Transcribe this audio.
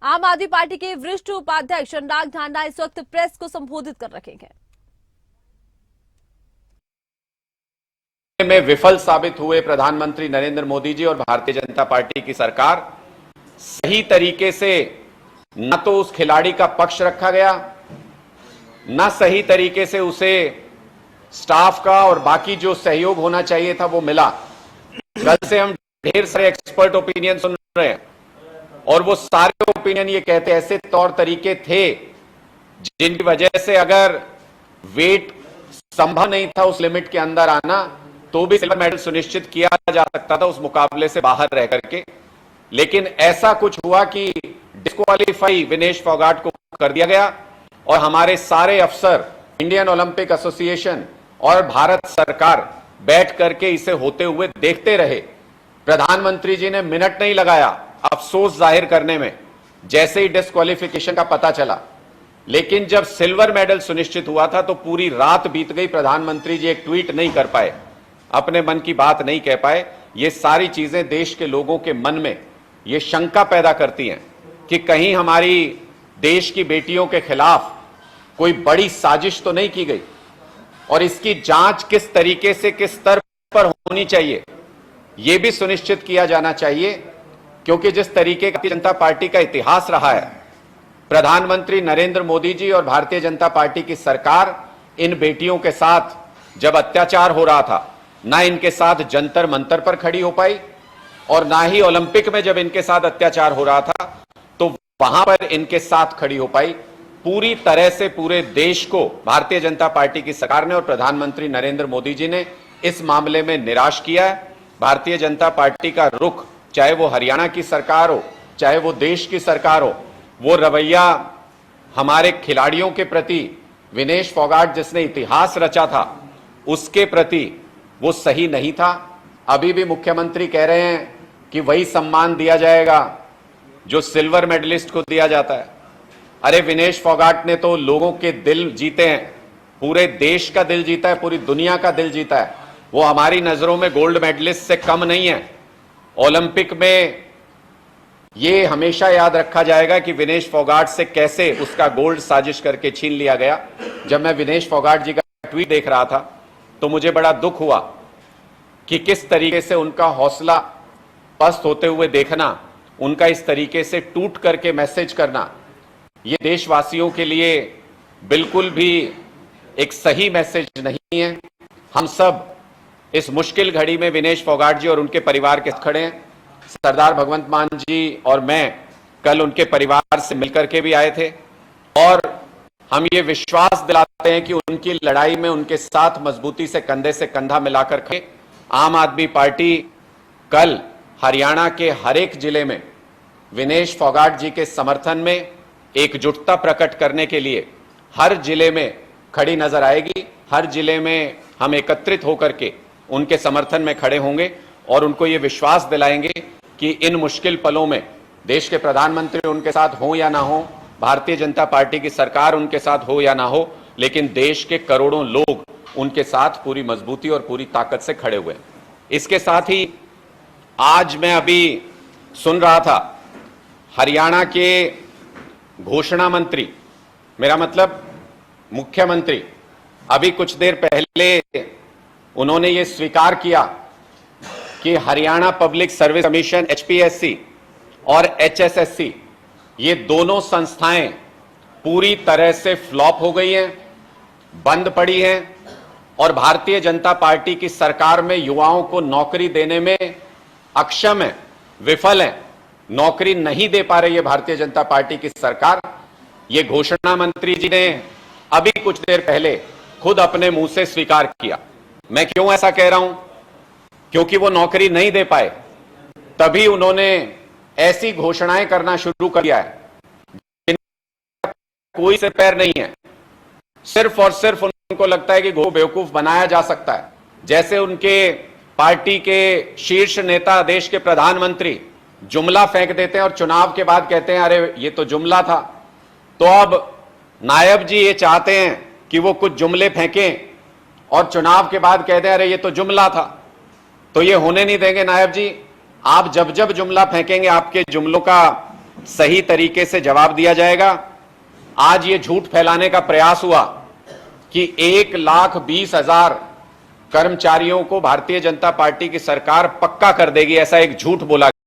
आम आदमी पार्टी के वरिष्ठ उपाध्यक्ष अनुराग ढांडा इस वक्त प्रेस को संबोधित कर रहे हैं। में विफल साबित हुए प्रधानमंत्री नरेंद्र मोदी जी और भारतीय जनता पार्टी की सरकार, सही तरीके से न तो उस खिलाड़ी का पक्ष रखा गया, न सही तरीके से उसे स्टाफ का और बाकी जो सहयोग होना चाहिए था वो मिला। कल से हम ढेर सारे एक्सपर्ट ओपिनियन सुन रहे हैं और वो सारे ओपिनियन ये कहते हैं ऐसे तौर तरीके थे जिनकी वजह से अगर वेट संभव नहीं था उस लिमिट के अंदर आना तो भी सिल्वर मेडल सुनिश्चित किया जा सकता था उस मुकाबले से बाहर रह करके। लेकिन ऐसा कुछ हुआ कि डिस्क्वालीफाई विनेश फोगाट को कर दिया गया और हमारे सारे अफसर, इंडियन ओलंपिक एसोसिएशन और भारत सरकार बैठ करके इसे होते हुए देखते रहे। प्रधानमंत्री जी ने मिनट नहीं लगाया अफसोस जाहिर करने में जैसे ही डिस्क्वालिफिकेशन का पता चला। लेकिन जब सिल्वर मेडल सुनिश्चित हुआ था तो पूरी रात बीत गई, प्रधानमंत्री जी एक ट्वीट नहीं कर पाए, अपने मन की बात नहीं कह पाए। ये सारी चीजें देश के लोगों के मन में ये शंका पैदा करती हैं कि कहीं हमारी देश की बेटियों के खिलाफ कोई बड़ी साजिश तो नहीं की गई और इसकी जांच किस तरीके से किस स्तर पर होनी चाहिए यह भी सुनिश्चित किया जाना चाहिए। क्योंकि जिस तरीके का जनता पार्टी का इतिहास रहा है, प्रधानमंत्री नरेंद्र मोदी जी और भारतीय जनता पार्टी की सरकार इन बेटियों के साथ जब अत्याचार हो रहा था, ना इनके साथ जंतर मंतर पर खड़ी हो पाई और ना ही ओलंपिक में जब इनके साथ अत्याचार हो रहा था तो वहां पर इनके साथ खड़ी हो पाई। पूरी तरह से पूरे देश को भारतीय जनता पार्टी की सरकार ने और प्रधानमंत्री नरेंद्र मोदी जी ने इस मामले में निराश किया है। भारतीय जनता पार्टी का रुख, चाहे वो हरियाणा की सरकार हो, चाहे वो देश की सरकार हो, वो रवैया हमारे खिलाड़ियों के प्रति, विनेश फोगाट जिसने इतिहास रचा था उसके प्रति वो सही नहीं था। अभी भी मुख्यमंत्री कह रहे हैं कि वही सम्मान दिया जाएगा जो सिल्वर मेडलिस्ट को दिया जाता है। अरे विनेश फोगाट ने तो लोगों के दिल जीते हैं, पूरे देश का दिल जीता है, पूरी दुनिया का दिल जीता है। वो हमारी नजरों में गोल्ड मेडलिस्ट से कम नहीं है। ओलंपिक में ये हमेशा याद रखा जाएगा कि विनेश फोगाट से कैसे उसका गोल्ड साजिश करके छीन लिया गया। जब मैं विनेश फोगाट जी का ट्वीट देख रहा था तो मुझे बड़ा दुख हुआ कि किस तरीके से उनका हौसला पस्त होते हुए देखना, उनका इस तरीके से टूट करके मैसेज करना, ये देशवासियों के लिए बिल्कुल भी एक सही मैसेज नहीं है। हम सब इस मुश्किल घड़ी में विनेश फोगाट जी और उनके परिवार के साथ खड़े हैं। सरदार भगवंत मान जी और मैं कल उनके परिवार से मिलकर के भी आए थे और हम ये विश्वास दिलाते हैं कि उनकी लड़ाई में उनके साथ मजबूती से कंधे से कंधा मिलाकर खड़े। आम आदमी पार्टी कल हरियाणा के हर एक जिले में विनेश फोगाट जी के समर्थन में एकजुटता प्रकट करने के लिए हर जिले में खड़ी नजर आएगी। हर जिले में हम एकत्रित होकर के उनके समर्थन में खड़े होंगे और उनको ये विश्वास दिलाएंगे कि इन मुश्किल पलों में देश के प्रधानमंत्री उनके साथ हो या ना हो, भारतीय जनता पार्टी की सरकार उनके साथ हो या ना हो, लेकिन देश के करोड़ों लोग उनके साथ पूरी मजबूती और पूरी ताकत से खड़े हुए हैं। इसके साथ ही आज मैं अभी सुन रहा था हरियाणा के घोषणा मंत्री, मेरा मतलब मुख्यमंत्री, अभी कुछ देर पहले उन्होंने ये स्वीकार किया कि Haryana public service commission HPSC और एचएसएससी ये दोनों संस्थाएं पूरी तरह से फ्लॉप हो गई हैं, बंद पड़ी हैं और भारतीय जनता पार्टी की सरकार में युवाओं को नौकरी देने में अक्षम है, विफल है, नौकरी नहीं दे पा रही है भारतीय जनता पार्टी की सरकार। ये घोषणा मंत्री जी ने अभी कुछ देर पहले खुद अपने मुंह से स्वीकार किया। मैं क्यों ऐसा कह रहा हूं? क्योंकि वो नौकरी नहीं दे पाए, तभी उन्होंने ऐसी घोषणाएं करना शुरू कर दिया है जिनका कोई सिर पैर नहीं है। सिर्फ और सिर्फ उनको लगता है कि बेवकूफ बनाया जा सकता है। जैसे उनके पार्टी के शीर्ष नेता, देश के प्रधानमंत्री जुमला फेंक देते हैं और चुनाव के बाद कहते हैं अरे ये तो जुमला था। तो अब नायब जी ये चाहते हैं कि वो कुछ जुमले फेंकें और चुनाव के बाद कहते हैं अरे ये तो जुमला था। तो ये होने नहीं देंगे नायब जी। आप जब जब जुमला फेंकेंगे आपके जुमलों का सही तरीके से जवाब दिया जाएगा। आज ये झूठ फैलाने का प्रयास हुआ कि 1,20,000 कर्मचारियों को भारतीय जनता पार्टी की सरकार पक्का कर देगी, ऐसा एक झूठ बोला